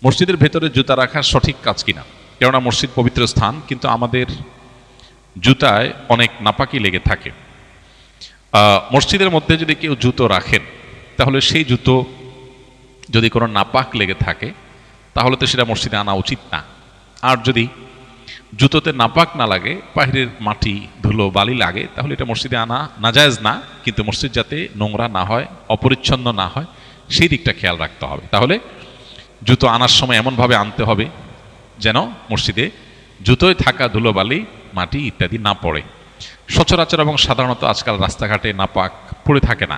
মসজিদের ভেতরে জুতা রাখার সঠিক কাজ কিনা। কেননা মসজিদ পবিত্র স্থান, কিন্তু আমাদের জুতায় অনেক নাপাকি লেগে থাকে। মসজিদের মধ্যে যদি কেউ জুতো রাখেন, তাহলে সেই জুতো যদি কোনো নাপাক লেগে থাকে তাহলে তো সেটা মসজিদে আনা উচিত না। আর যদি জুতোতে নাপাক না লাগে, বাহিরের মাটি ধুলো বালি লাগে, তাহলে এটা মসজিদে আনা নাজায়েজ না। কিন্তু মসজিদ যাতে নোংরা না হয়, অপরিচ্ছন্ন না হয়, সেই দিকটা খেয়াল রাখতে হবে। তাহলে জুতো আনার সময় এমনভাবে আনতে হবে যেন মসজিদে জুতোয় থাকা ধুলোবালি, মাটি ইত্যাদি না পড়ে। সচরাচর এবং সাধারণত আজকাল রাস্তাঘাটে নাপাক পড়ে থাকে না,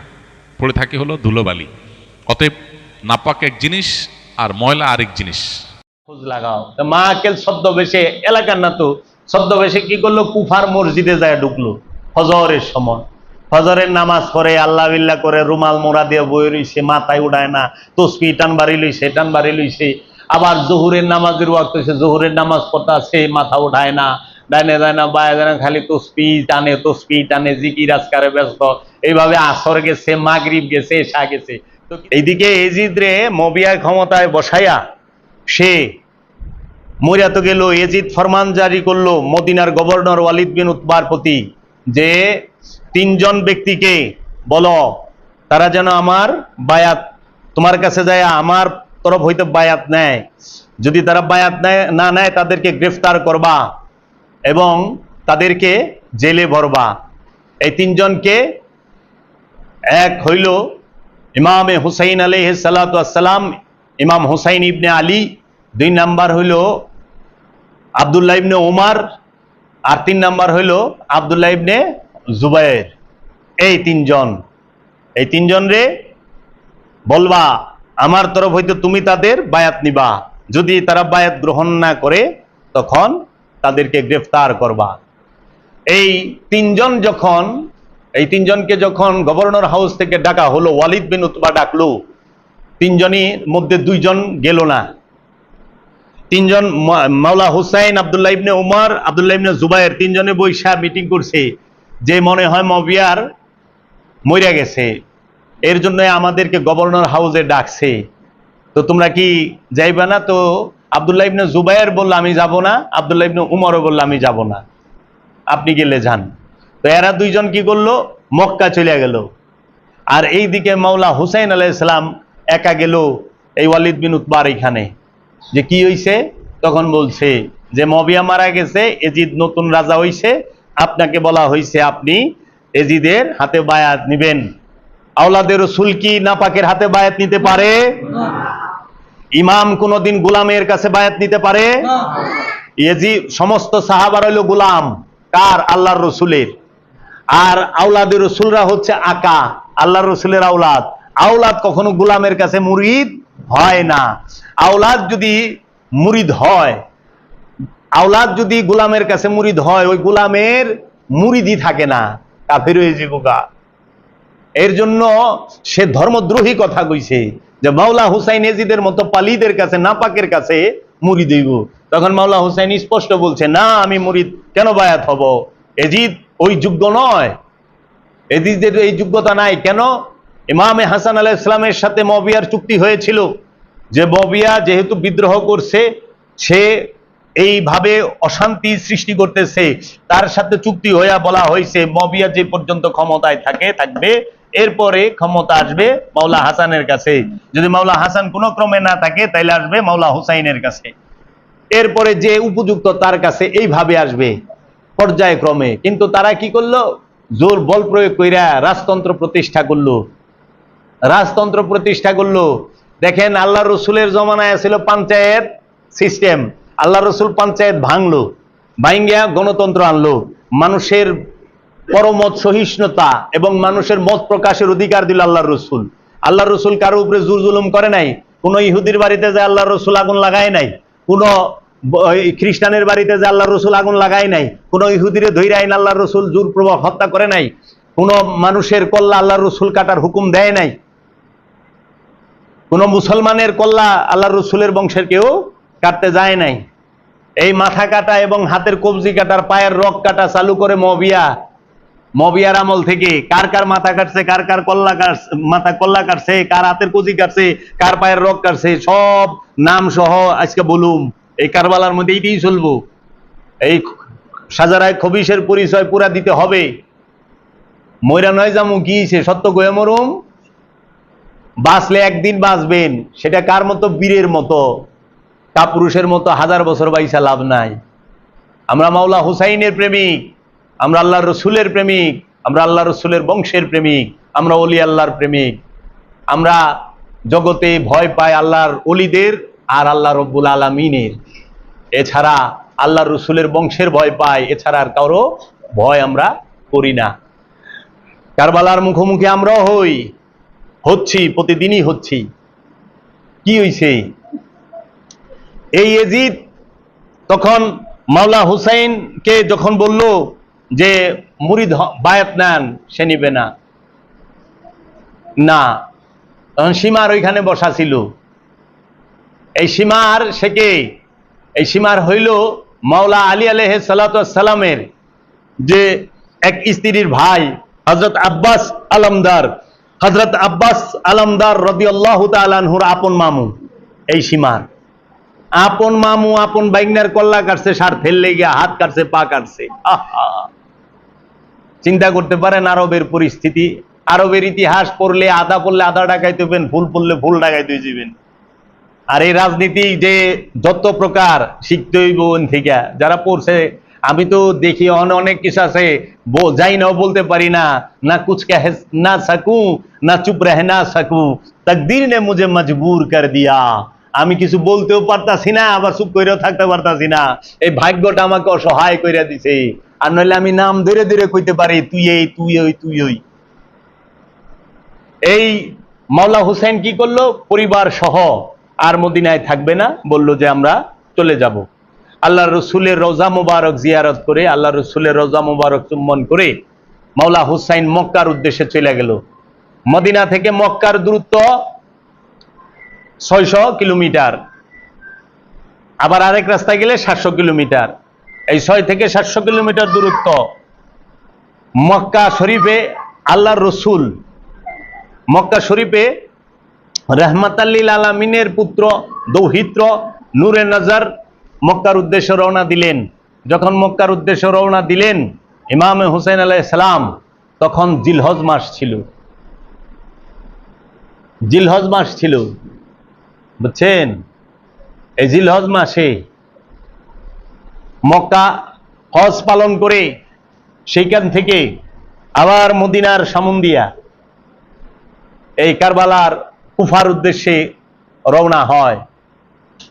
পড়ে থাকে হলো ধুলোবালি। অতএব নাপাক এক জিনিস আর ময়লা আরেক জিনিস। খোঁজ লাগাও। মা আকেল ছদ্মবেশে, এলাকার না তো, ছদ্মবেশে কি করলো, কুফার মসজিদে যায় ঢুকলো ফজরের সময়। ফজরের নামাজ পড়ে আল্লাহ বিল্লাহ করে রুমাল মোড়া দিয়ে বয়ে রইছে, মাথায় উঠায় না, তসবি টান বাড়ি লইছে, টান বাড়ি লইছে। আবার জোহরের নামাজের ওয়াক্ত হইছে, জোহরের নামাজ পড়তে আছে, মাথা উঠায় না, ডাইনে যায় না, বায়ে যায় না, খালি তসবি টানে, জিকির আজকারে ব্যস্ত। এইভাবে আসর গেছে, মাগরিব গেছে, এশা গেছে। তো এইদিকে এজিদ রে মবিয়ার ক্ষমতায় বসাইয়া সে মরিয়া তো গেল। এজিদ ফরমান জারি করলো মদিনার গভর্নর ওয়ালিদ বিন উতবার প্রতি যে 3 জন ব্যক্তিকে বলো তারা যেন আমার বায়াত, তোমার কাছে যায় আমার তরফ হইতে বায়াত নেয়। যদি তারা বায়াত না নেয় তাদেরকে গ্রেফতার করবা এবং তাদেরকে জেলে ভরবা। এই 3 জনকে এক হইল ইমামে হুসাইন আলাইহিস সালাতু ওয়াস সালাম, ইমাম হুসাইন ইবনে আলী। 2 নাম্বার হইল আব্দুল্লাহ ইবনে উমার, আর 3 নাম্বার হইল আব্দুল্লাহ ইবনে জুবায়ের। এই 3 জন, এই 3 জন রে বলবা আমার তরফ হইতে তুমি তাদের বায়াত নিবা। যদি তারা বায়াত গ্রহণ না করে তখন তাদেরকে গ্রেফতার করবা। এই 3 জন যখন, এই 3 জনকে যখন গভর্নর হাউস থেকে ডাকা হলো, ওয়ালিদ বিন উতবা ডাকলো। 3 জনই মধ্যে 2 জন গেল না। 3 জন মাওলা হুসাইন, আব্দুল্লাহ ইবনে উমর, আব্দুল্লাহ ইবনে জুবায়ের 3 জনে বৈশা মিটিং করছে যে মনে হয় মবিয়ার মইরা গেছে, এর জন্য আমাদেরকে গভর্নর হাউসে ডাকছে, তো তোমরা কি যাইবা না? তো আব্দুল্লাহ ইবনে জুবায়ের বলল আমি যাব না, আব্দুল্লাহ ইবনে উমরও বলল আমি যাব না, আপনি গেলে যান। তো এরা 2 জন কি করলো, মক্কা চলে গেল। আর এইদিকে মাওলা হুসাইন আলাইহিস সালাম একা গেল এই ওয়ালিদ বিন উতবার এখানে। যে কি হইছে, তখন বলছে যে মবিয়া মারা গেছে, এজিদ নতুন রাজা হইছে, আপনাকে বলা হয়েছে আপনি এজিদের হাতে বায়াত নিবেন। আওলাদের রাসূল কি নাপাকের হাতে বায়াত নিতে পারে? ইমাম কোনদিন গোলামের কাছে বায়াত নিতে পারে? এজিদ, সমস্ত সাহাবারা হইল গোলাম কার? আল্লাহর রাসূলের। আর আওলাদের রাসূলরা হচ্ছে আকা, আল্লাহর রাসূলের আওলাদ। আওলাদ কখনো গোলামের কাছে মুরিদ হয় না। আওলাদ যদি মুরিদ হয়, আওলাদ যদি গোলামের কাছে মুরিদ হয়, ওই গোলামের মুরিদই থাকে না, কাফের হয়ে যাবে। এর জন্য সে ধর্মদ্রোহী কথা কইছে যে মাওলা হুসাইন এজিদের মতো পালিদের কাছে, নাপাকের কাছে মুরিদ হইব। তখন মাওলা হুসাইন স্পষ্ট বলছে না, আমি মুরিদ কেন বায়াত হব? এজিদ ওই যোগ্য নয়, এজিদের এই যোগ্যতা নাই। কেন? ইমামে হাসান আলাইহিস সালামের সাথে মুআবিয়ার চুক্তি হয়েছিল যে মুআবিয়া যেহেতু বিদ্রোহ করছে, সে এইভাবে অশান্তি সৃষ্টি করতেছে, তার সাথে চুক্তি হইয়া বলা হয়েছে মুআবিয়া যে পর্যন্ত ক্ষমতায় থাকবে, এরপরে ক্ষমতা আসবে মাওলা হাসানের কাছে। যদি মাওলা হাসান কোনো ক্রমে না থাকে তাইলে আসবে মাওলা হুসাইনের কাছে, এরপরে যে উপযুক্ত তার কাছে, এইভাবে আসবে পর্যায়ক্রমে। কিন্তু তারা কি করলো, জোর বল প্রয়োগ কইরা রাজতন্ত্র প্রতিষ্ঠা করলো, রাজতন্ত্র প্রতিষ্ঠা করলো। দেখেন আল্লাহ রসুলের জমানায় ছিল পঞ্চায়েত সিস্টেম, আল্লাহ রসুল পঞ্চায়েত ভাঙলো, ভাঙ্গিয়া গণতন্ত্র আনলো। মানুষের পরমত সহিষ্ণুতা এবং মানুষের মত প্রকাশের অধিকার দিল আল্লাহ রসুল। আল্লাহ রসুল কারো উপরে জোর জুলুম করে নাই। কোন ইহুদির বাড়িতে যে আল্লাহ রসুল আগুন লাগায় নাই, কোন খ্রিস্টানের বাড়িতে যে আল্লাহ রসুল আগুন লাগায় নাই, কোন ইহুদিরে ধৈর্য আইন আল্লাহ রসুল জোরপূর্বক হত্যা করে নাই, কোন মানুষের কল্লা আল্লাহ রসুল কাটার হুকুম দেয় নাই, কোন মুসলমানের কল্লা আল্লাহ রসুলের বংশের কেউ কাটতে যায় নাই। এই মাথা কাটা এবং হাতের কবজি কাটার, পায়ের রক কাটা চালু করে মুআবিয়া মবিয়ার আমল থেকে কার কার মাথা কাটছে, কার কার কল্লা কাটছে, মাথা কল্লা কাটছে, কার হাতের কচি কাটছে, কার পায়ের রক কাটছে, সব নাম সহ আজকে বলুম। এই কারবালার মধ্যে এইটাই চলবো। এই সাজারায় খবিসের পরিচয় পুরা দিতে হবে। ময়রা নয় জামু কি সে সত্য গয়ে মরুম, বাঁচলে একদিন বাঁচবেন। সেটা কার মতো? বীরের মতো, কাপুরুষের মতো 1000 বছর বাইসা লাভ নাই। আমরা মাওলা হুসাইনের প্রেমিক, আমরা আল্লাহ রসুলের প্রেমিক, আমরা আল্লাহ রসুলের বংশের প্রেমিক, আমরা অলি আল্লাহর প্রেমিক। আমরা জগতে ভয় পাই আল্লাহর অলিদের আর আল্লাহ রব্বুল আলামিনের। এছাড়া আল্লাহ রসুলের বংশের ভয় পাই, এছাড়া আর কারো ভয় আমরা করি না। কারবালার মুখোমুখি আমরাও হচ্ছি, প্রতিদিনই হচ্ছি। কি হইছে? এই ইয়াজিদ তখন মাওলা হুসাইনকে যখন বলল যে মুরিদ বায়াত নেন, সে নিবে না। তখন সীমার ওইখানে বসা ছিল। এই সীমার সে কে? এই সীমার হইল মাওলা আলী আলাইহিস সালাতু ওয়াস সালামের যে এক স্ত্রীর ভাই হযরত আব্বাস আলমদার। হযরত আব্বাস আলমদার রাদিয়াল্লাহু তাআলা আনহুর আপন মামু। এই সীমার আপন মামু, আপন বাইগনার কল্লা কাটছে, স্বার্থের লেগে হাত কাটছে, পা কাটছে। চিন্তা করতে পারেন আরবের পরিস্থিতি। আরবের ইতিহাস পড়লে আদা ডাকাইতে হবেন, ফুল পড়লে ফুল ডাকাইতে যাবেন। আর এই রাজনীতি যে যত প্রকার শিখতে হইব থেকে যারা পড়ছে, আমি তো দেখি অনেক কিছু আছে যাই না বলতে পারি না, না কুছ কহ না सकूं না চুপ রহ না सकूं, তকদীর নে মুঝে মজবুর কর দিয়া। আমি কিছু বলতেও পারতাছি না, আবার চুপ করেও থাকতে পারতাছি না। এই ভাগ্যটা আমাকে অসহায় কইরা দিছে। আর নইলে আমি নাম ধরে ধরে কইতে পারি তুই এই, তুই ওই, তুই ওই। এই মাওলা হুসাইন কি করলো? পরিবার সহ আর মদিনায় থাকবে না, বলল যে আমরা চলে যাব। আল্লাহ রসুলের রওজা মুবারক জিয়ারত করে, আল্লাহ রসুলের রওজা মুবারক চুম্বন করে মাওলা হুসাইন মক্কার উদ্দেশ্যে চলে গেল। মদিনা থেকে মক্কার দূরত্ব 600 কিলোমিটার, আবার আরেক রাস্তায় গেলে 700 কিলোমিটার। এই 6 থেকে 700 কিলোমিটার দূরত্ব। মক্কা শরীফে আল্লাহর রসুল, মক্কা শরীফে রহমাতাল্লিল আলামিনের পুত্র দৌহিত্র নূরে নজর মক্কার উদ্দেশ্যে রওনা দিলেন। যখন মক্কার উদ্দেশ্যে রওনা দিলেন ইমামে হুসাইন আলাইহিস সালাম, তখন জিলহজ মাস ছিল। জিলহজ মাস ছিল, বুঝছেন? এই জিলহজ মাসে মক্কা হজ পালন করে সেইখান থেকে আবার মদিনার সামুন্দিয়া এই কারবালার কুফার উদ্দেশ্যে রওনা হয়।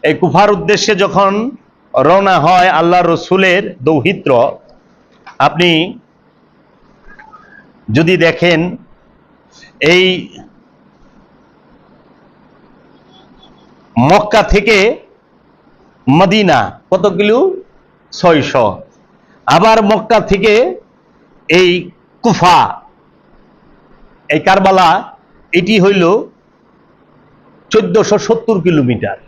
এই কুফার উদ্দেশ্যে যখন রওনা হয় আল্লাহ রসুলের দৌহিত্র, আপনি যদি দেখেন এই মক্কা থেকে মদিনা কত কিলো? 600। আবার মক্কা থেকে এই কুফা, এই কারবালা, এটি হইল 1470 কিলোমিটার।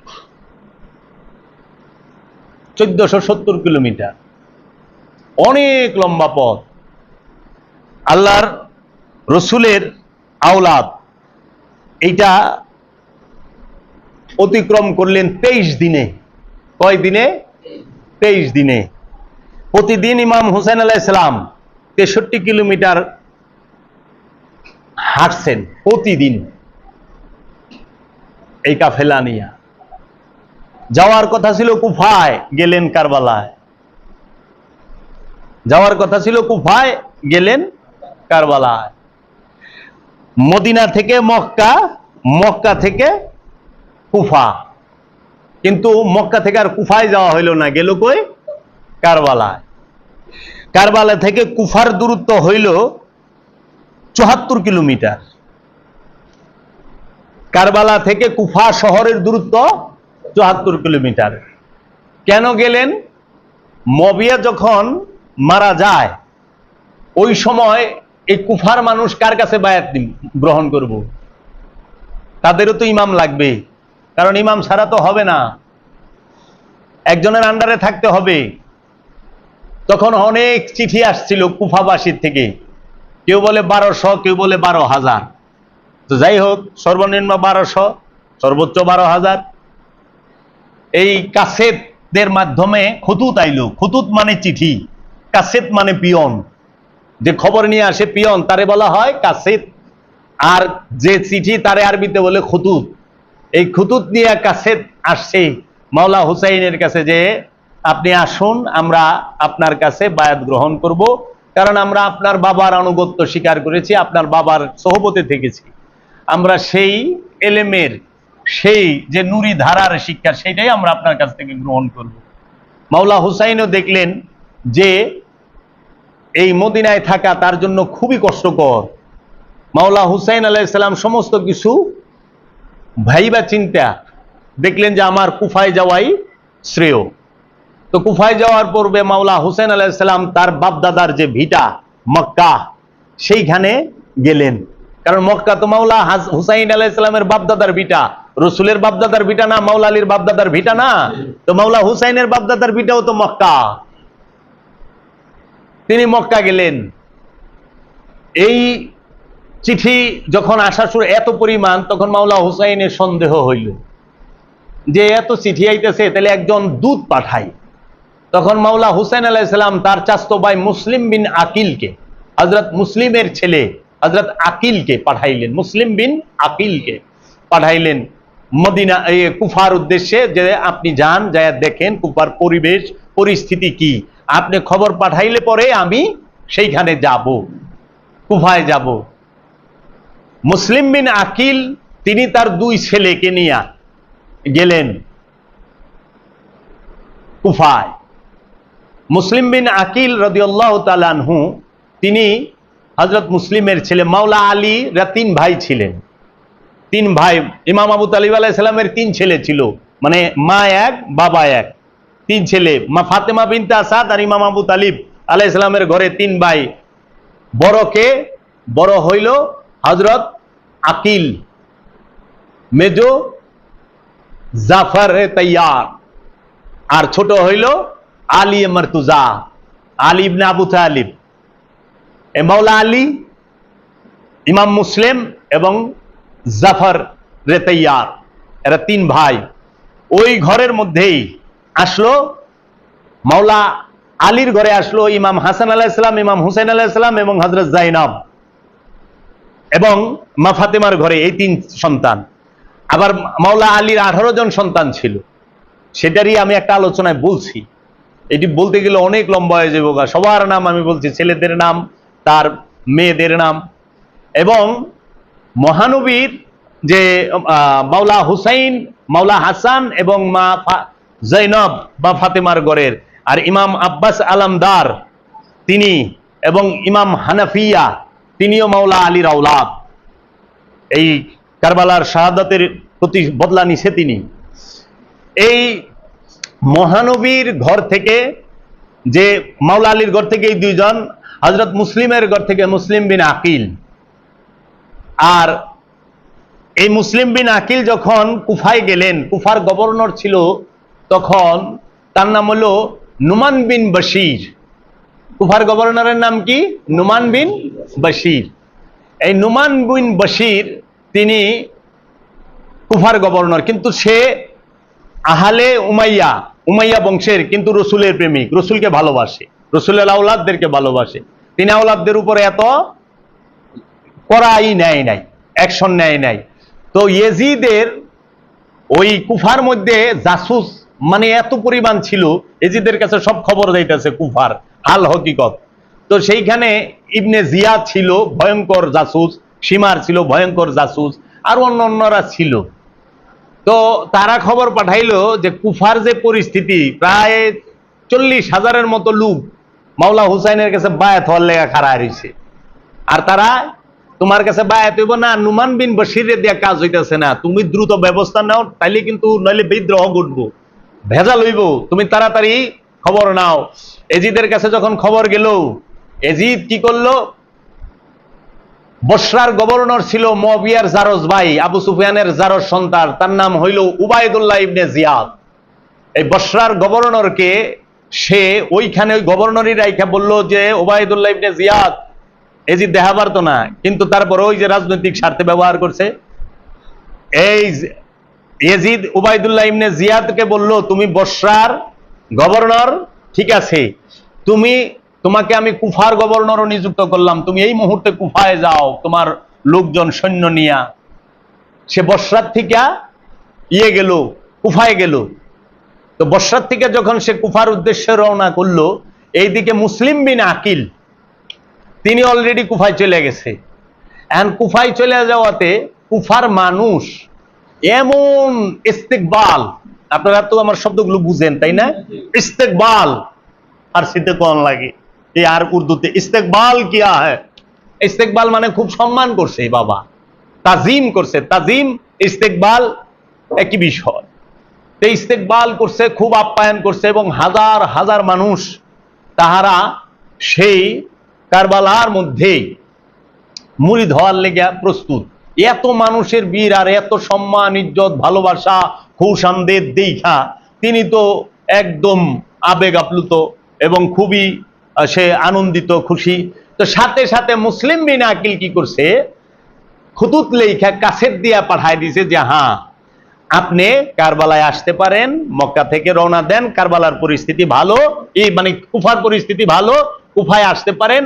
1470 কিলোমিটার, অনেক লম্বা পথ। আল্লাহর রসুলের আওলাদ এইটা অতিক্রম করলেন 23 দিনে। কয় দিনে? 23 দিনে। প্রতিদিন ইমাম হুসাইন আলাইহিস সালাম 63 কিলোমিটার হাঁটছেন প্রতিদিন। এই কাফেলা নিয়া যাওয়ার কথা ছিল কুফায়, গেলেন কারবালায়। যাওয়ার কথা ছিল কুফায়, গেলেন কারবালায়। মদিনা থেকে মক্কা, মক্কা থেকে কুফা। কিন্তু মক্কা থেকে আর কুফায় যাওয়া হইল না, গেল কই? কারবালায়। কারবালা থেকে কুফার দূরত্ব হইল 74 কিলোমিটার। কারবালা থেকে কুফা শহরের দূরত্ব 74 কিলোমিটার। কেন গেলেন? মুয়াবিয়া যখন মারা যায়, ওই সময় এই কুফার মানুষ কার কাছে বায়াত গ্রহণ করব? তাদেরও তো ইমাম লাগবে, কারণ ইমাম ছাড়া তো হবে না, একজনের আন্ডারে থাকতে হবে। তখন অনেক চিঠি আসছিল কুফাবাসীর থেকে কেউ বলে 1200, কেউ বলে 12,000। তো যাই হোক, সর্বনিম্ন 1200, সর্বোচ্চ 12,000। এই কাসেটদের মাধ্যমে খুতুত আইলো। খুতুত মানে চিঠি, কাসেট মানে পিয়ন। যে খবর নিয়ে আসে পিয়ন, তারে বলা হয় কাসেট। আর যে চিঠি, তারে আরবিতে বলে খুতুত। এই খুতুত নিয়ে কাসেট আসছে মাওলা হুসাইনের কাছে, যে আপনি আসুন, আমরা আপনার কাছে বায়াত গ্রহণ করব, কারণ আমরা আপনার বাবার আনুগত্য স্বীকার করেছি, আপনার বাবার সোহবতে থেকেছি, আমরা সেই এলেমের, সেই যে নুরি ধারার শিক্ষা, সেটাই আমরা আপনার কাছ থেকে গ্রহণ করব। মাওলা হুসাইনও দেখলেন যে এই মদিনায় থাকা তার জন্য খুবই কষ্টকর। মাওলা হুসাইন আলাইহিস সালাম সমস্ত কিছু ভাইবা চিন্তা দেখলেন যে আমার কুফায় যাওয়াই শ্রেয়। তো কুফায় যাওয়ার পূর্বে মাওলা হুসাইন আলাইহিস সালাম তার বাপদাদার যে ভিটা মক্কা, সেইখানে গেলেন। কারণ মক্কা তো মাওলা হুসাইন আলাইহিস সালামের বাপদাদার ভিটা, রসুলের বাপদাদার ভিটা না, মাওলা আলীর বাপদাদার ভিটা না। তো মাওলা হুসাইনের বাপদাদার ভিটাও তো মক্কা। তিনি মক্কা গেলেন। এই চিঠি যখন আসা শুরু এত পরিমাণ, তখন মাওলা হুসাইনের সন্দেহ হইল যে এত চিঠি আইতেছে, তাহলে একজন দূত পাঠাই। তখন মাওলা হুসাইন আলাইহিস সালাম তার চাচতো ভাই মুসলিম বিন আকিলকে, হযরত মুসলিমের ছেলে হযরত আকিলকে পাঠাইলেন। মুসলিম বিন আকিলকে পাঠাইলেন মদিনা, কুফার উদ্দেশ্যে, যে আপনি যান, যায় দেখেন কুফার পরিবেশ পরিস্থিতি কি, আপনি খবর পাঠাইলে পরে আমি সেইখানে যাব, কুফায় যাব। মুসলিম বিন আকিল তিনি তার 2 ছেলেকে নিয়ে গেলেন কুফায়। মুসলিম বিন আকিল রাদিয়াল্লাহু তাআলা আনহু, তিনি হযরত মুসলিমের ছেলে। মাওলা আলী রা 3 ভাই ছিলেন, 3 ভাই। ইমাম আবু তালিব আলাইহিস সালামের 3 ছেলে ছিল, মানে মা এক বাবা এক, 3 ছেলে। মা ফাতেমা বিনতে আসাদ আর ইমাম আবু তালিব আলাইহিস সালামের ঘরে 3 ভাই। বড়কে বড় হইল হযরত আকিল, মেজো জাফর তৈয়ার, আর ছোট হইল আলী মর্তুজা, আলী ইবনে আবু তালিব। এ মাওলা আলী, ইমাম মুসলিম এবং জাফর রে তৈয়ার, এরা 3 ভাই। ওই ঘরের মধ্যেই আসলো মাওলা আলীর ঘরে আসলো ইমাম হাসান আলাইহিস সালাম, ইমাম হুসাইন আলাইহিস সালাম এবং হযরত জাইনব, এবং মা ফাতেমার ঘরে এই 3 সন্তান। আবার মাওলা আলীর 18 জন সন্তান ছিল, সেটারই আমি একটা আলোচনায় বলছি। এটি বলতে গেলে অনেক লম্বা হয়ে যাবে, সবার নাম আমি বলছি, ছেলেদের নাম, তার মেয়েদের নাম। এবং মহানবীর যে মাওলা হুসাইন, মাওলা হাসান এবং মা জাইনব বা ফাতেমার ঘরের, আর ইমাম আব্বাস আলমদার তিনি, এবং ইমাম হানাফিয়া তিনিও মাওলা আলীর আওলাদ। এই কারবালার শাহাদাতের প্রতি বদলা নিছে তিনি। এই মহানবীর ঘর থেকে, যে মাওলা আলীর ঘর থেকে এই 2 জন, হযরত মুসলিমের ঘর থেকে মুসলিম বিন আকিল। আর এই মুসলিম বিন আকিল যখন কুফায় গেলেন, কুফার গভর্নর ছিল তখন, তার নাম হলো নুমান বিন বশির। কুফার গভর্নরের নাম কি? নুমান বিন বশির। এই নুমান বিন বশির তিনি কুফার গভর্নর, কিন্তু সে আহলে উমাইয়া, উমাইয়া বংশের, কিন্তু রসুলের প্রেমিক, রসুলকে ভালোবাসে, রসুলের আওলাদদেরকে ভালোবাসে। তিনি আওলাদদের উপরে এত কড়াই নেয় নাই, অ্যাকশন নেয় নাই। তো ইয়েজিদের ওই কুফার মধ্যে জাসুস মানে এত পরিমাণ ছিল, ইয়েজিদের কাছে সব খবর যাইতেছে কুফার হাল হকিকত। তো সেইখানে ইবনে জিয়াদ ছিল ভয়ঙ্কর জাসুস, সীমার ছিল ভয়ঙ্কর জাসুস, আর অন্যরা ছিল। তো তারা খবর পাঠাইলো যে কুফার যে পরিস্থিতি, প্রায় 40,000-এর মতো লোক মাওলা হুসাইনের কাছে বায়াত হওয়ার লেগা খাড়া হইছে। আর তারা, তোমার কাছে বায়াত হইব না, নুমান বিন বশিরের দিয়া কাজ হইতেছে না, তুমি দ্রুত ব্যবস্থা নাও, তাইলে কিন্তু নইলে বিদ্রোহ ঘটবো, ভেজাল হইব, তুমি তাড়াতাড়ি খবর নাও। এজিদের কাছে যখন খবর গেল, এজিদ কি করলো, বসরার গভর্নর ছিল মুয়াবিয়ার জারজ ভাই, আবু সুফিয়ানের জারজ সন্তান, তার নাম হইল উবাইদুল্লাহ ইবনে জিয়াদ। এই বসরার গভর্নরকে সে ওইখানে ওই গভর্নরই রাইখা বলল যে উবাইদুল্লাহ ইবনে জিয়াদ, এজিদ দেখা পারতো না, কিন্তু তারপরে ওই যে রাজনৈতিক স্বার্থে ব্যবহার করছে। এই এজিদ উবাইদুল্লাহ ইবনে জিয়াদকে বলল, তুমি বসরার গভর্নর, ঠিক আছে, তোমাকে আমি কুফার গভর্নরও নিযুক্ত করলাম, তুমি এই মুহূর্তে কুফায় যাও তোমার লোকজন সৈন্য নিয়া। সে বসরার থেকে গেল, কুফায় গেল। তো বসরার থেকে যখন সে কুফার উদ্দেশ্যে রওনা করলো, এইদিকে মুসলিম বিন আকিল তিনি অলরেডি কুফায় চলে গেছে। এখন কুফায় চলে যাওয়াতে কুফার মানুষ এমন ইস্তেকবাল, আপনারা তো আমার শব্দগুলো বুঝেন তাই না? ইস্তেকবাল ফার্সিতে কোন লাগে, এই আর উর্দুতে ইস্তেকবাল কিয়া হয়। ইস্তেকবাল মানে খুব সম্মান করছে বাবা, তাজিম করছে। তাজিম ইস্তেকবাল একই বিষয়। ইস্তেকবাল করছে, খুব আপ্যায়ন করছে, এবং হাজার হাজার মানুষ তাহারা সেই কারবালার মধ্যে মুরিদ হওয়ার লেগে প্রস্তুত। এত মানুষের বীর আর এত সম্মান, ইজ্জত, ভালোবাসা, খুশামদের দেখা তিনি তো একদম আবেগ আপ্লুত এবং খুবই সে আনন্দিত, খুশি। তো সাথে সাথে মুসলিম বিন আকিল কি করছে, খুতুত লেখা কাছের দিয়া পাঠায় দিছে যে হ্যাঁ, আপনি কারবালায় আসতে পারেন, মক্কা থেকে রওনা দেন, কারবালার পরিস্থিতি ভালো, এই মানে কুফার পরিস্থিতি ভালো, কুফায় আসতে পারেন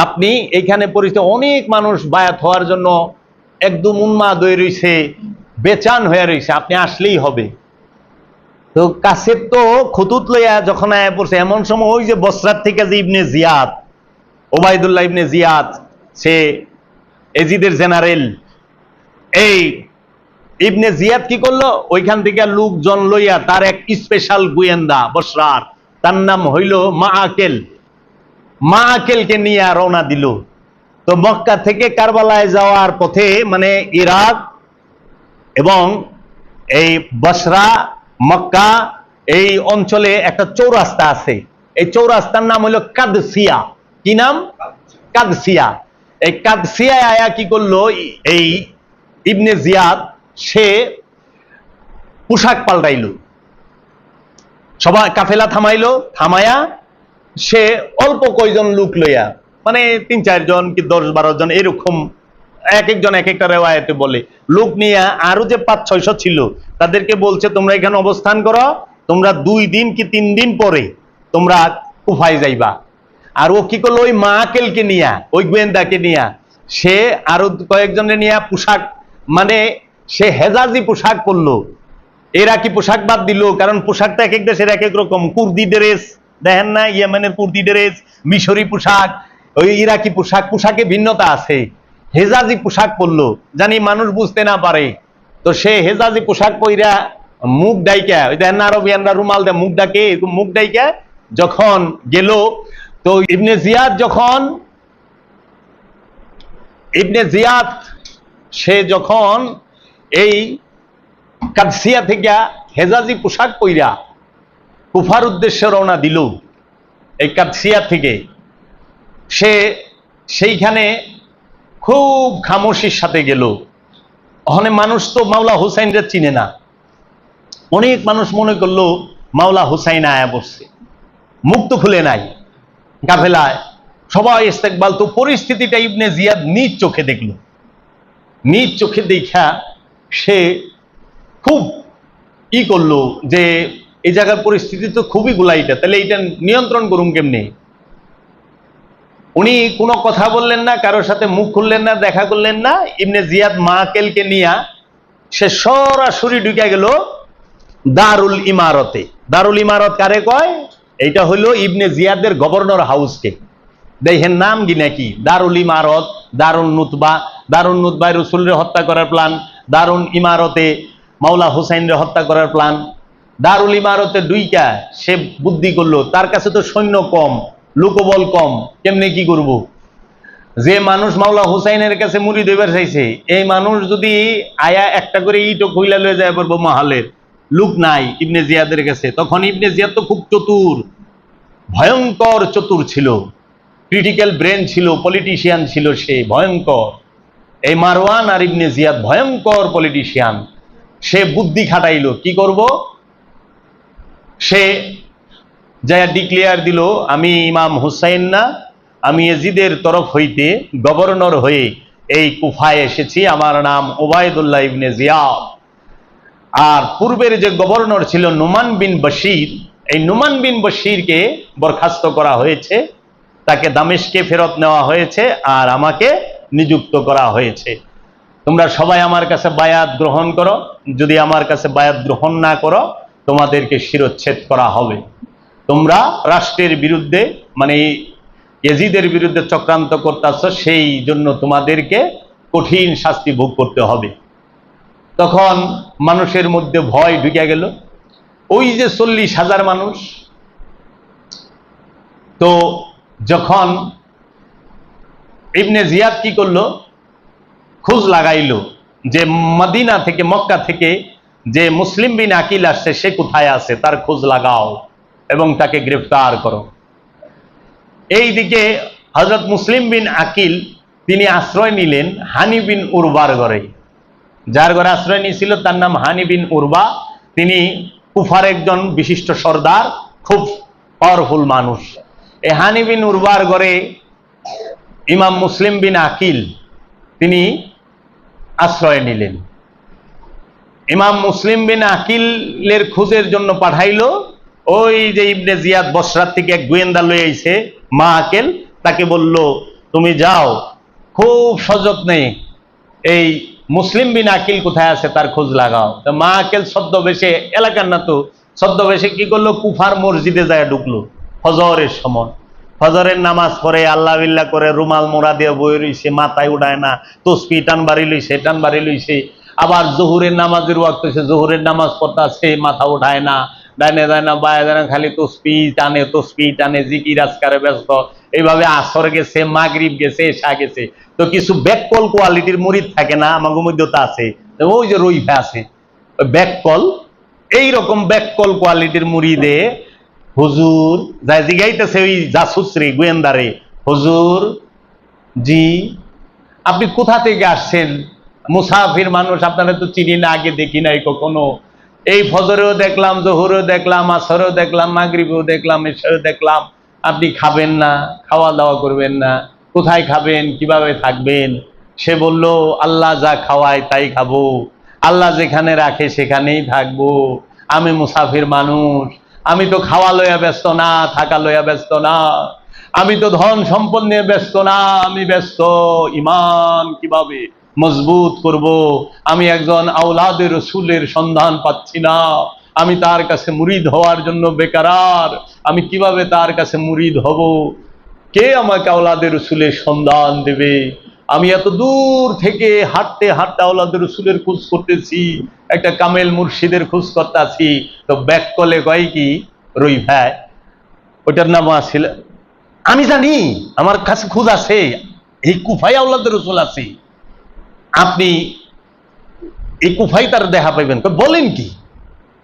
আপনি। এখানে পরিস্থিতি অনেক মানুষ বায়াত হওয়ার জন্য একদম উন্মাদ হয়ে রয়েছে, বেচান হয়ে রয়েছে, আপনি আসলেই হবে। তো কাছের তো খুতুত লইয়া যখন আয়া পড়ছে, এমন সময় ওই যে বসরার থেকে যে ইবনে জিয়াদ, ওবায়দুল্লাহ ইবনে জিয়াদ, সে এজিদের জেনারেল, এই ইবনে জিয়াদ কি করলো, ওইখান থেকে লোকজন লইয়া তার এক স্পেশাল গোয়েন্দা বসরার, তার নাম হইল মাআকেল, মাআকেলকে নিয়ে রওনা দিল। তো মক্কা থেকে কারবালায় যাওয়ার পথে, মানে ইরাক এবং এই বসরা, মক্কা এই অঞ্চলে একটা চৌরাস্তা আছে। এই চৌরাস্তার নাম হলো কাদসিয়া। কি নাম? কাদসিয়া। এই কাদসিয়ায় আয়া কি করলো, এই ইবনে জিয়াদ সে পোশাক পাল্টাইল, সবাই কাফেলা থামাইলো, থামায়া সে অল্প কয়জন লোক লইয়া, মানে 3-4 জন কি 10-12 জন এরকম, এক একজন এক একটা রেওয়ায়েতে বলে, লোক নিয়ে আরো যে 500-600 ছিল তাদেরকে বলছে তোমরা এখানে অবস্থান করো, তোমরা 2 দিন কি 3 দিন পরে তোমরা কুফায় যাইবা। আর ও কি করলো, ওই মাআকেলকে নিয়া, ওই গোয়েন্দাকে নিয়া, সে আরো কয়েকজনের নিয়ে পোশাক, মানে সে হেজাজি পোশাক পরলো, ইরাকি পোশাক বাদ দিল, কারণ পোশাকটা এক এক দেশের এক এক রকম। কুর্দি ড্রেস দেখেন না, ইয়েমেনের কুর্দি ড্রেস, মিশরি পোশাক, ওই ইরাকি পোশাক, পোশাকে ভিন্নতা আছে। হেজাজি পোশাক পরলো জানি মানুষ বুঝতে না পারে। তো সে হেজাজি পোশাক পইরা মুখ ডাইকা, ওই দেখেন না আরবিয়ানরা রুমাল দেয় মুখ ডাকে, এরকম মুখ ডাইকা যখন গেল, তো ইবনে জিয়াদ সে যখন এই কাদসিয়া থেকে হেজাজি পোশাক পইরা কুফার উদ্দেশ্যে রওনা দিল, এই কাদসিয়া থেকে সে সেইখানে খুব খামোশির সাথে গেল। ওখানে মানুষ তো মাওলা হুসাইনরে চিনে না, অনেক মানুষ মনে করলো মাওলা হুসাইন আয়া বসছে, মুখ তো খুলে নাই, কাফেলায় সবাই ইস্তেকবাল। তো পরিস্থিতিটা ইবনে জিয়াদ নিজ চোখে দেখলো, নিজ চোখে দেখা সে খুব করলো যে এই জায়গার পরিস্থিতি তো খুবই গুলাইটা, তাহলে এটা নিয়ন্ত্রণ করুন কেমনে। উনি কোনো কথা বললেন না, কারোর সাথে মুখ খুললেন না, দেখা করলেন না। ইবনে জিয়াদ মাআকেলকে নিয়ে সে সরাসরি ঢুকে গেল দারুল ইমারতে। দারুল ইমারত কারে কয়? এইটা হইল ইবনে জিয়াদের গভর্নর হাউসকে। দেখেন নাম কি নাকি, দারুল ইমারত, দারুল নুতবা। দারুল নুতবায় রসুলরে হত্যা করার প্ল্যান, দারুল ইমারতে মাওলা হুসাইনরে হত্যা করার প্ল্যান। দারুল ইমারতে দুইটা সে বুদ্ধি করলো, তার কাছে তো সৈন্য কম, লোকবল কম, কেমনে কি করব। যে মানুষ মাওলা হুসাইনের কাছে মুরিদ হইবার চাইছে, এই মানুষ যদি আয়া একটা করে ইটও কইলা লয়ে যায় পড়বো মহালের, লোক নাই ইবনে জিয়াদের কাছে। তখন ইবনে জিয়াদ তো খুব চতুর, ভয়ঙ্কর চতুর ছিল, ক্রিটিক্যাল ব্রেন ছিল, পলিটিশিয়ান ছিল সে, ভয়ঙ্কর। এই মারওয়ান আর ইবনে জিয়াদ ভয়ঙ্কর পলিটিশিয়ান। সে বুদ্ধি খাটাইলো, কি করব। সে যা ডিক্লেয়ার দিল, আমি ইমাম হুসাইন না, আমি ইয়াজিদের তরফ হইতে গভর্নর হয়ে এই কুফায় এসেছি। আমার নাম ওবায়দুল্লাহ ইবনে জিয়াদ। আর পূর্বের যে গভর্নর ছিল নুমান বিন বশির, এই নুমান বিন বশিরকে বরখাস্ত করা হয়েছে, তাকে দামেস্কে ফেরত নেওয়া হয়েছে, আর আমাকে নিযুক্ত করা হয়েছে। তোমরা সবাই আমার কাছে বায়াত গ্রহণ করো। যদি আমার কাছে বায়াত গ্রহণ না করো, তোমাদেরকে শিরচ্ছেদ করা হবে। তোমরা রাষ্ট্রের বিরুদ্ধে, মানে ইয়াজিদের বিরুদ্ধে চক্রান্ত করতেছ, সেই জন্য তোমাদেরকে কঠিন শাস্তি ভোগ করতে হবে। তখন মানুষের মধ্যে ভয় ঢুকে গেল। ওই যে 40,000 মানুষ, তো যখন ইবনে জিয়াদ কি করলো, খোঁজ লাগাইলো যে মদিনা থেকে, মক্কা থেকে যে মুসলিম বিন আকিল আসছে সে কোথায় আছে, তার খোঁজ লাগাও এবং তাকে গ্রেফতার করো। এইদিকে হযরত মুসলিম বিন আকিল তিনি আশ্রয় নিলেন হানি বিন উরবার ঘরে। যার ঘরে আশ্রয় নিয়েছিল তার নাম হানি বিন উরবা। তিনি কুফার একজন বিশিষ্ট সর্দার, খুব পাওয়ারফুল মানুষ। এই হানি বিন উরবার ঘরে ইমাম মুসলিম বিন আকিল তিনি আশ্রয় নিলেন। ইমাম মুসলিম বিন আকিলের খোঁজের জন্য পাঠাইলো ওই যে ইবনে জিয়াদ বসরাত থেকে এক গোয়েন্দা লয়ে আইছে মা আকেল, তাকে বলল তুমি যাও, খুব সযত্নে এই মুসলিম বিন আকিল কোথায় আছে তার খোঁজ লাগাও। তো মা আকেল ছদ্মবেশে, এলাকার না তো, ছদ্মবেশে কি করলো, কুফার মসজিদে যায় ঢুকলো ফজরের সময়। ফজরের নামাজ পড়ে আল্লাহ বিল্লাহ করে রুমাল মোড়া দিয়ে বই রইছে, মাথায় উঠায় না, তসবি টান বাড়ি লইছে, টান বাড়ি লইছে। আবার জোহরের নামাজের ওয়াক্ত হইছে, জোহরের নামাজ পড়তে আছে, মাথা উঠায় না, ডাইনে যায় না, বায়ে যায় না, খালি তসবি টানে, জিকির আজকারে ব্যস্ত। এইভাবে আসর গেছে, মাগরিব গেছে, এশা গেছে। তো কিছু ব্যাককল কোয়ালিটির মুরিদ থাকে না, আমাদের মধ্যে তো আছে, ওই যে রইফা আছে ব্যাককল, এইরকম ব্যাককল কোয়ালিটির মুরিদে হুজুর যাই জিগাইতেছে ওই জাসুসরে, গোয়েন্দারে, হুজুর জি আপনি কোথা থেকে আসছেন? মুসাফির মানুষ, আপনারা তো চিনি না, আগে দেখি নাই কখনো। এই ফজরেও দেখলাম, জোহরেও দেখলাম, আসরেও দেখলাম, মাগরিবেও দেখলাম, এশাও দেখলাম, আপনি খাবেন না, খাওয়া দাওয়া করবেন না, কোথায় খাবেন, কিভাবে থাকবেন? সে বলল আল্লাহ যা খাওয়ায় তাই খাবো, আল্লাহ যেখানে রাখে সেখানেই থাকবো। আমি মুসাফির মানুষ, আমি তো খাওয়া লইয়া ব্যস্ত না, থাকা লইয়া ব্যস্ত না, আমি তো ধন সম্পদ নিয়ে ব্যস্ত না, আমি ব্যস্ত ঈমান কিভাবে মজবুত করব। আমি একজন আওলাদে রসুলের সন্ধান পাচ্ছি না, আমি তার কাছে মুরিদ হওয়ার জন্য বেকারার, আমি কিভাবে তার কাছে মুরিদ হব? কে আমাকে আওলাদে রসুলের সন্ধান দেবে? আমি এত দূর থেকে হাঁটতে হাঁটতে আওলাদে রসুলের খোঁজ করতেছি, একটা কামেল মুর্শিদের খোঁজ করতেছি। তো ব্যাক কলে কয় কি, রই ভাই ওইটার নাম আছিল, আমি জানি আমার কাছে খোঁজ আছে, এই কুফাই আওলাদে রসুল আছে, আপনি এই কুফাই তার দেখা পাইবেন। বলেন কি?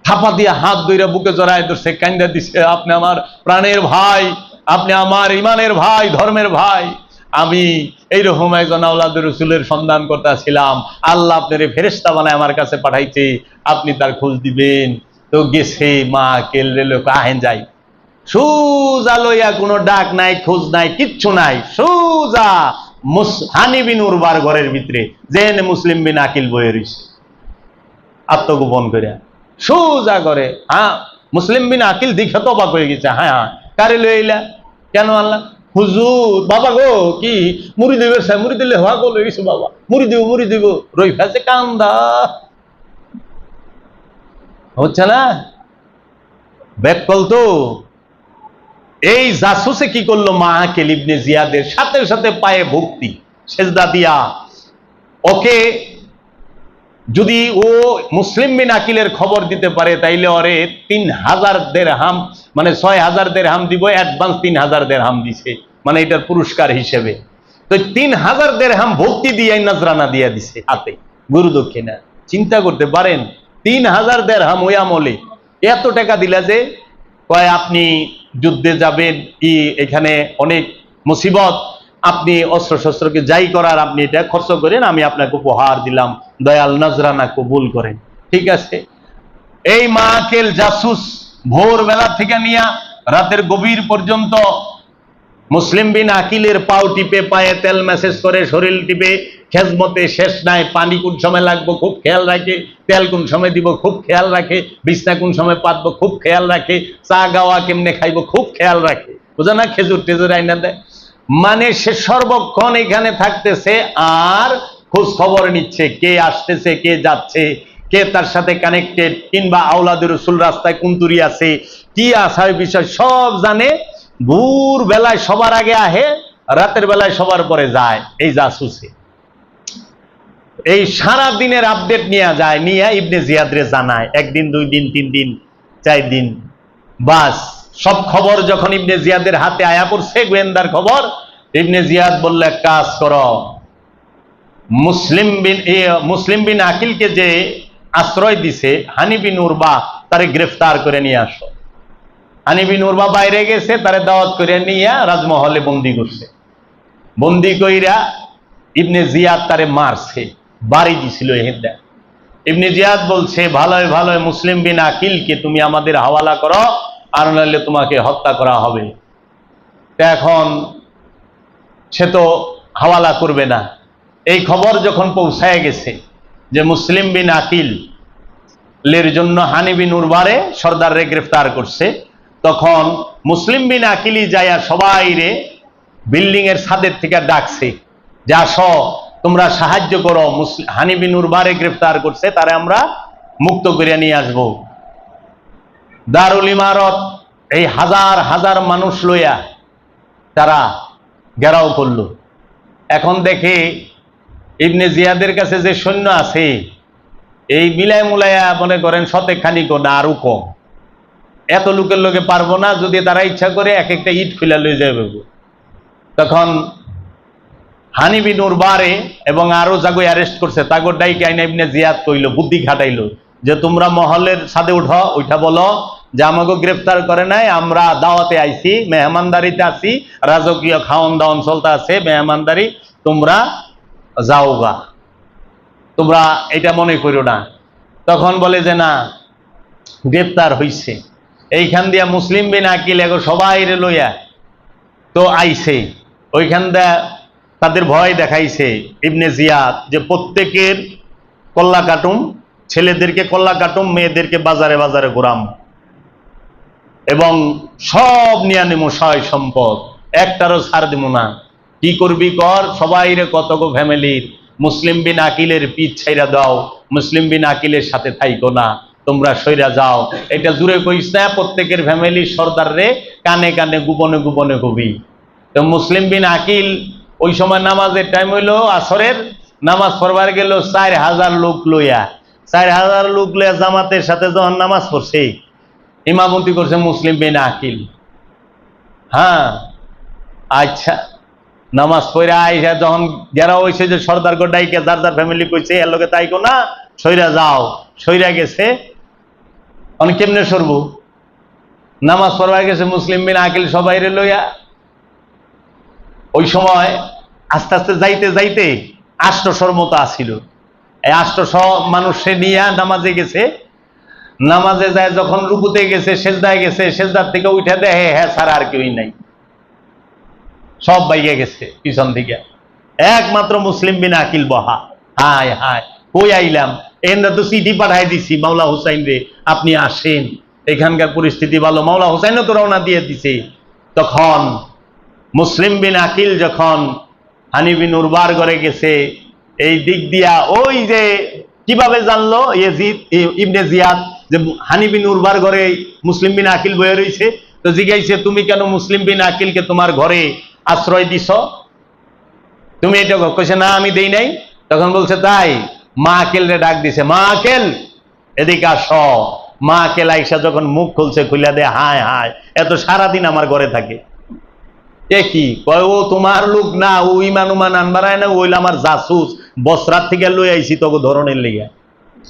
থাপা দিয়া হাত ধইরা বুকে জড়ায় ধরছে, কান্দা দিছে, আপনি আমার প্রাণের ভাই, আপনি আমার ইমানের ভাই, ধর্মের ভাই, আমি এইরকম একজন আওলাদে রসুলের সন্ধান করতেছিলাম, আল্লাহ আপনার ফেরেশতা বানায় আমার কাছে পাঠাইছে, আপনি তার খোঁজ দিবেন। তো গেছে মা আকেল রেলে আহেন যাই, সোজা লইয়া কোনো ডাক নাই, খোঁজ নাই, কিচ্ছু নাই, সোজা হানি বিন উরবার ঘরের ভিতরে যেন মুসলিম বিন আকিল বয়ে রইছে আত্মগোপন করে, সোজা করে। হ্যাঁ, মুসলিম বিন আকিল দেখে তো অবাক হয়ে গেছে, হ্যাঁ কারে লইলা কেন আল্লাহ? হুজুর বাবা গো, কি মুড়ি দিবে? মুড়ি দিলে হওয়া গো লই গেছে বাবা, মুড়ি দিব রই ফেছে কান্দা হচ্ছে না, ব্যাককল তো। এই জাসুসে কি করলো, মা আকেল ইবনে জিয়াদের সাথে সাথে পায়ে ভক্তি সেজদা দিয়া, ওকে যদি ও মুসলিম বিন আকিলের খবর দিতে পারে তাইলে ওরে 3000 দিরহাম, মানে 6000 দিরহাম দিব, অ্যাডভান্স 3000 দিরহাম দিছে, মানে এটার পুরস্কার হিসেবে। তো 3000 দিরহাম ভক্তি দিয়ে নজরানা দিয়ে দিছে হাতে, গুরু দক্ষিণা। চিন্তা করতে পারেন 3000 দিরহাম ওই আমলে এত টাকা দিলা যে, কয় আপনি যুদ্ধে যাবেন, এখানে অনেক মুসিবত, আপনি অস্ত্র শস্ত্রকে যাই করার আপনি এটা খরচ করেন, আমি আপনাকে উপহার দিলাম, দয়াল নজরানা কবুল করেন। ঠিক আছে। এই মা আকেল জাসুস ভোরবেলা থেকে নিয়ে রাতের গভীর পর্যন্ত মুসলিম বিন আকিলের পাও টিপে, পায়ে তেল মেসেজ করে, শরীর টিপে, খেজমতে শেষ নাই। পানি কোন সময় লাগবে খুব খেয়াল রাখে, তেল কোন সময় দিব খুব খেয়াল রাখে, বিছনা কোন সময় পাতবো খুব খেয়াল রাখে, চা গাওয়া কেমনে খাইবো খুব খেয়াল রাখে, বুঝো না? খেজুর টেজুর আইনা দেয়। মানে সে সর্বক্ষণ এখানে থাকতেছে আর খোঁজ খবর নিচ্ছে, কে আসতেছে, কে যাচ্ছে, কে তার সাথে কানেক্টেড, কিংবা আওলাদের রসুল রাস্তায় কুন্তুরি আছে, কি আসার বিষয় সব জানে। ভোর বেলায় সবার আগে আহে, রাতের বেলায় সবার পরে যায়। এই জাসুসে এই সারা দিনের আপডেট নিয়ে যায়, নিয়ে ইবনে জিয়াদরে জানায়। একদিন, 2 দিন, 3 দিন, 4 দিন, বাস সব খবর যখন ইবনে জিয়াদের হাতে আয়া পড়ছে, গোয়েন্দার খবর, ইবনে জিয়াদ বলল, এক কাজ করো, মুসলিম বিন আকিলকে যে আশ্রয় দিছে হানি বিন উরবা, তারে গ্রেফতার করে নিয়ে আসো। হানি বিন উরবা বাইরে গেছে, তারে দাওয়াত করে নিয়ে রাজমহলে বন্দি করছে। বন্দি কইরা ইবনে জিয়াদ তারে মারছে, বাড়ি দিছিল। হেদা ইবনে জিয়াদ বলছে, ভালোই ভালোই মুসলিম বিন আকিলকে তুমি আমাদের হাওয়ালা করো, আর নাহলে তোমাকে হত্যা করা হবে। এখন সে তো হাওয়ালা করবে না। এই খবর যখন পৌঁছায় গেছে যে মুসলিম বিন আকিল লের জন্য হানি বিন উরবারে সর্দাররে গ্রেফতার করছে, তখন মুসলিম বিন আকিলি যাইয়া সবাই রে বিল্ডিং এর ছাদের থেকে ডাকছে যে আসো, তোমরা সাহায্য করো, হানি বিন উরবারে গ্রেফতার করছে, তারে আমরা মুক্ত করে নিয়ে আসবো। দারুল ইমারত এই হাজার হাজার মানুষ লইয়া তারা ঘেরাও করলো। এখন দেখে ইবনে জিয়াদের কাছে যে সৈন্য আছে, এই মিলাই মুলাইয়া মনে করেন শতেক খানিক না, আরো কম। এত লোকের লোকে পারবো না, যদি তারা ইচ্ছা করে এক একটা ইট খুলে লয়ে যাবে। তখন হানি বিন উরবারে এবং আরো যাগো অ্যারেস্ট করছে, তাগো ডাইকে আইনা ইবনে জিয়াদ কইলো, বুদ্ধি খাটাইলো যে তোমরা মহলের ছাদে উঠো, ওইটা বলো যে আমাকে গ্রেফতার করে নাই, আমরা দাওয়াতে আইছি, মেহমানদারিতে আছি, রাজকীয় খাওয়ান দাওয়ান চলতে আছে, মেহমানদারি, তোমরা যাওগা, তোমরা এটা মনে করো না। তখন বলে যে না, গ্রেফতার হইছে। এইখান দিয়া মুসলিম বিন আকিল এগো সবাই রে লইয়া তো আইছে। ওইখান দিয়া তাদের ভয় দেখাইছে ইবনে জিয়াদ যে প্রত্যেকের কল্লা কাটুম, ছেলেদেরকে কল্লা কাটুম, মেয়েদেরকে বাজারে বাজারে ঘোরাম, এবং সব নিয়ে নেবো, সয় সম্পদ, একটারও ছাড় দিব না। কি করবি কর, সবাই রে কত গো ফ্যামিলির মুসলিম বিন আকিলের পিঠ ছাইরা দাও, মুসলিম বিন আকিলের সাথে থাইকো না, তোমরা সইরা যাও। এটা জুড়ে কইস না, প্রত্যেকের ফ্যামিলি সর্দার রে কানে কানে গোপনে গোপনে কবি। তো মুসলিম বিন আকিল ওই সময় নামাজের টাইম হইলো, আসরের নামাজ পড়বার গেল 4000 লোক লইয়া, 4000 লোক লইয়া জামাতের সাথে যখন নামাজ পড়ছে, ইমামতি করছে মুসলিম বিন আকিল। হ্যাঁ, আচ্ছা, নামাজ পড়ে আইসা যখন গেরা হয়েছে যে সর্দার গোডাইকে যার যার ফ্যামিলি কইছে এর লোকে তাইকো না, সইরা যাও, সইরা গেছে। অনেক কেমনে সরব, নামাজ পড়বা গেছে মুসলিম বিন আকিল সবাই রে লইয়া। ওই সময় আস্তে আস্তে যাইতে যাইতে 800 মতো আসিল। এই 800 মানুষে নিয়ে নামাজে গেছে। নামাজে যায় যখন রুকুতে গেছে, সেজদায় গেছে, সেজদার থেকে উঠে দেয় হ্যাঁ ছাড়া আর কেউই নাই, সব বাইকে গেছে পিছন থেকে, একমাত্র মুসলিম বিন আকিল বহা। হায় হায়, কই আইলাম, এনরা তো চিঠি পাঠাই দিছি মাওলা হুসাইন রে, আপনি আসেন, এখানকার পরিস্থিতি ভালো। মাওলা হুসাইনও তো রওনা দিয়ে দিছে। তখন মুসলিম বিন আকিল যখন হানি বিন উরবার ঘরে গেছে, এই দিক দিয়া ওই যে কিভাবে জানলো ইবনে জিয়াদ যে হানি বিন উরবার ঘরে মুসলিম বিন আকিল বয়ে রয়েছে, তো জিজ্ঞাসা, তুমি কেন মুসলিম বিন আকিলকে তোমার ঘরে আশ্রয় দিছ, তুমি এটা কইছে না আমি দেই নাই। তখন বলছে তাই, মা আকেল রে ডাক দিছে, মা আকেল এদিকে আস। মা আকেল আইসা যখন মুখ খুলছে, খুলে দে, হায় হায়, এত সারাদিন আমার ঘরে থাকে। এ কি কয়, ও তোমার লোক না, ও ইমান উমান আনবারায় না, ওইল আমার জাসুস, বসরাত থেকে লই আইছি তোকে ধরনের লিগা।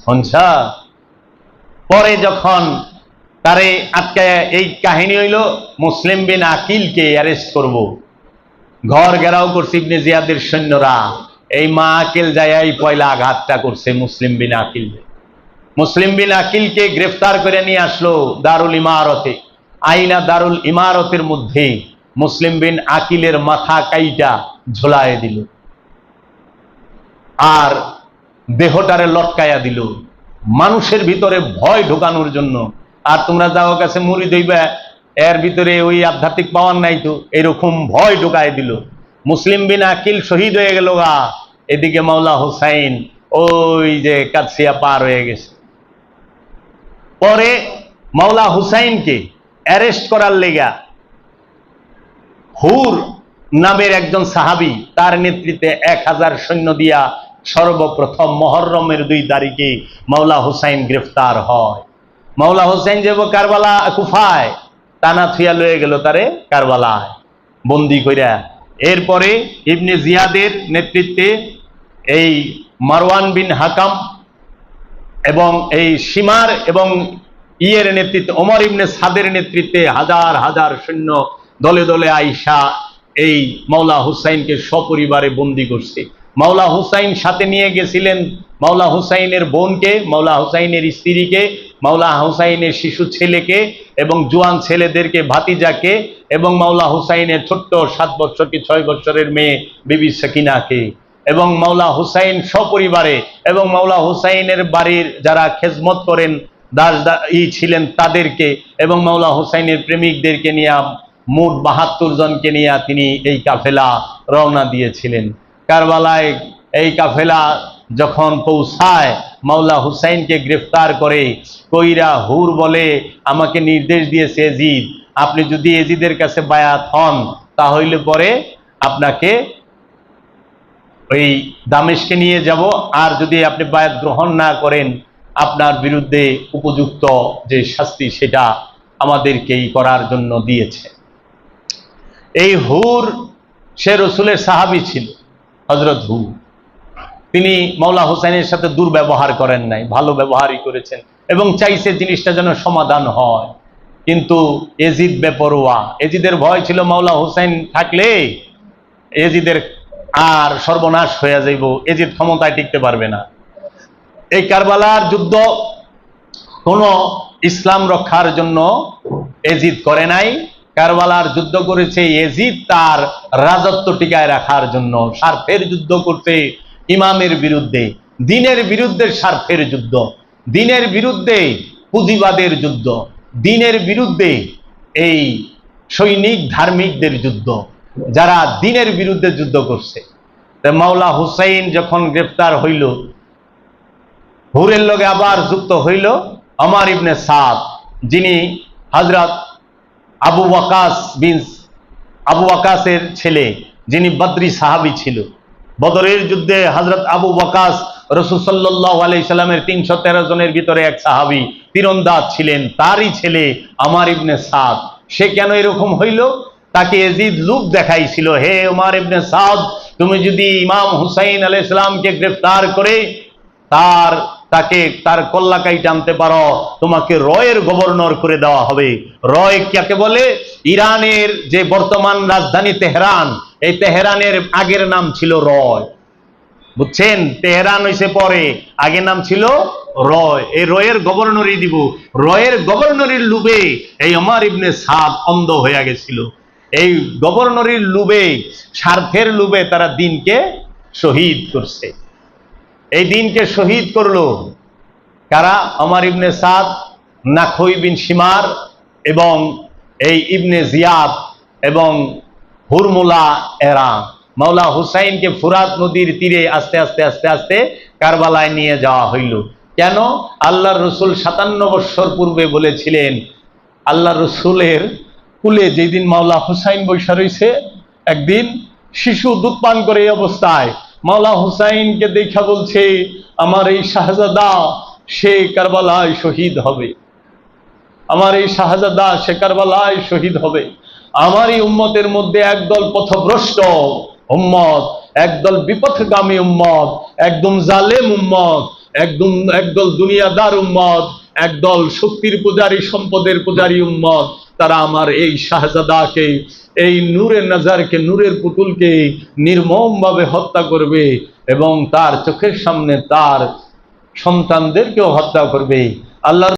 হনসা পরে যখন তারে আটকায়, এই কাহিনী হইল মুসলিম বিন আকিলকে অ্যারেস্ট করব, ঘর ঘেরাও করছে ইবনে জিয়াদের সৈন্যরা। এই মা আকিল যাই পয়লা আঘাতটা করছে মুসলিম বিন আকিল। মুসলিম বিন আকিলকে গ্রেফতার করে নিয়ে আসলো দারুল ইমারতে। আইনা দারুল ইমারতের মধ্যে মুসলিম বিন আকিলের মাথা কাইটা ঝোলায় দিল আর দেহটারে লটকায়া দিল মানুষের ভিতরে ভয় ঢোকানোর জন্য। আর তোমরা যাও কাছে মুড়ি দইবা, এর ভিতরে ওই আধ্যাত্মিক পাওয়ার নাই তো, এরকম ভয় ঢোকায় দিল। মুসলিম বিন আকিল শহীদ হয়ে গেল গা, এদিকে মাওলা হুসাইন ওই যে কাদসিয়া পার হয়ে গেছে। পরে মাওলা হুসাইনকে অ্যারেস্ট করার লেগা হুর নামের একজন সাহাবী, তার নেতৃত্বে 1000 সৈন্য দিয়া সর্বপ্রথম মুহররমের 2 তারিখে মাওলা হুসাইন গ্রেফতার হয়। মাওলা হুসাইন যাব কারবালা কুফায়, টানা থুয়া লয়ে গেল তারে কারবালায় বন্দি কইরা। এরপরে ইবনে জিয়াদের নেতৃত্বে এই মারওয়ান বিন হাকাম এবং এই সীমার এবং ইয়ের নেতৃত্বে ওমর ইবনে সাদের নেতৃত্বে হাজার হাজার সৈন্য দলে দলে আইসা এই মাওলা হুসাইনকে সপরিবারে বন্দি করছে। মাওলা হুসাইন সাথে নিয়ে গেছিলেন মাওলা হুসাইনের বোনকে, মাওলা হুসাইনের স্ত্রীকে, মাওলা হুসাইনের শিশু ছেলেকে এবং জোয়ান ছেলেদেরকে, ভাতিজাকে এবং মাওলা হুসাইনের ছোট্ট 7 বছর কি 6 বছরের মেয়ে বিবি সাকিনাকে এবং মাওলা হুসাইন সপরিবারে এবং মাওলা হুসাইনের বাড়ির যারা খেজমত করেন দাস ছিলেন তাদেরকে এবং মাওলা হুসাইনের প্রেমিকদেরকে নিয়ে মোট 72 জনকে নিয়ে তিনি এই কাফেলা রওনা দিয়েছিলেন। কারবালায় এই কাফেলা যখন পৌঁছায় মাওলা হুসাইনকে গ্রেফতার করে কইরা হুর বলে, আমাকে নির্দেশ দিয়েছে এজিদ, আপনি যদি এজিদের কাছে বায়াত হন তাহলে পরে আপনাকে ওই দামেশকে নিয়ে যাব, আর যদি আপনি বায়াত গ্রহণ না করেন আপনার বিরুদ্ধে উপযুক্ত যে শাস্তি সেটা আমাদেরকেই করার জন্য দিয়েছে। এই হুর সে রসুলের সাহাবী ছিল, হযরত হুর। তিনি মাওলা হুসাইনের সাথে দুর্ব্যবহার করেন নাই, ভালো ব্যবহারই করেছেন এবং চাইছে জিনিসটা যেন সমাধান হয়। কিন্তু এজিদ বেপরোয়া, এজিদের ভয় ছিল মাওলা হুসাইন থাকলে এজিদের আর সর্বনাশ হয়ে যাইব, এজিদ ক্ষমতায় টিকতে পারবে না। এই কারবালার যুদ্ধ কোন ইসলাম রক্ষার জন্য এজিদ করে নাই, কারবালার যুদ্ধ করেছে এজিদ তার রাজত্ব টিকায় রাখার জন্য। স্বার্থের যুদ্ধ করতে ইমামের বিরুদ্ধে, দ্বীনের বিরুদ্ধে স্বার্থের যুদ্ধ, দ্বীনের বিরুদ্ধে পুঁজিবাদের যুদ্ধ, দ্বীনের বিরুদ্ধে এই সৈনিক ধার্মিকদের যুদ্ধ, যারা দ্বীনের বিরুদ্ধে যুদ্ধ করছে। মাওলা হুসাইন যখন গ্রেফতার হইল, হুরের লগে আবার যুক্ত হইল ওমর ইবনে সাদ, যিনি হযরত আবু ওয়াকাসের ছেলে, যিনি বদরি সাহাবী ছিল। বদরের যুদ্ধে হযরত আবু ওয়াকাস রাসূল সাল্লাল্লাহু আলাইহি সাল্লামের 313 জনের ভিতরে এক সাহাবী, তীরন্দাজ ছিলেন, তারই ছেলে ওমর ইবনে সাদ। সে কেন এরকম হইল? তাকে এজিদ লোভ দেখাইছিল, হে ওমর ইবনে সাদ, তুমি যদি ইমাম হুসাইন আলাইহিস সালামকে গ্রেফতার করে তার কল্লাকাই টানতে পারো, তোমাকে রয়ের গভর্নর করে দেওয়া হবে। রয় কাকে বলে? ইরানের যে বর্তমান রাজধানী তেহরান, এই তেহরানের আগের নাম ছিল রয়, বুঝছেন? তেহরান হইছে পরে, আগে নাম ছিল রয়। এই রয়ের গভর্নরই দিব। রয়ের গভর্নরের লোভে এই ওমর ইবনে সাদ অন্ধ হয়ে গেছিল। এই গভর্নরের লোভে, স্বার্থের লোভে তারা দ্বীনকে শহীদ করছে। এই দ্বীনকে শহীদ করলো কারা? ওমর ইবনে সাদ, নাখই বিন শিমার এবং এই ইবনে জিয়াদ এবং হুরমুলা এরা। মাওলা হুসাইনকে ফুরাত নদীর তীরে আস্তে আস্তে আস্তে আস্তে কারবালায় নিয়ে যাওয়া হইল। কেন? আল্লাহর রসুল 57 বৎসর পূর্বে বলেছিলেন, আল্লাহর রসুলের কুলে যেদিন মাওলা হুসাইন বৈশা রয়েছে, একদিন শিশু দুধ পান করে এই অবস্থায় মাওলা হুসাইনকে দেখা বলছে, আমার এই শাহজাদা সে কারবালায় শহীদ হবে, আমার এই শাহজাদা সে কারবালায় শহীদ হবে। আমার এই উম্মতের মধ্যে একদল পথভ্রষ্ট উম্মত, একদল বিপথগামী উম্মত, একদম জালেম উম্মত, একদল দুনিয়াদার উম্মত, একদল শক্তির পূজারী, সম্পদের পূজারী উম্মত, তারা আমার এই শাহজাদাকে, এই নূরের নাজারকে, নূরের পুতুলকে নির্মমভাবে হত্যা করবে এবং তার চোখের সামনে তার সন্তানদেরকেও হত্যা করবে। আল্লাহর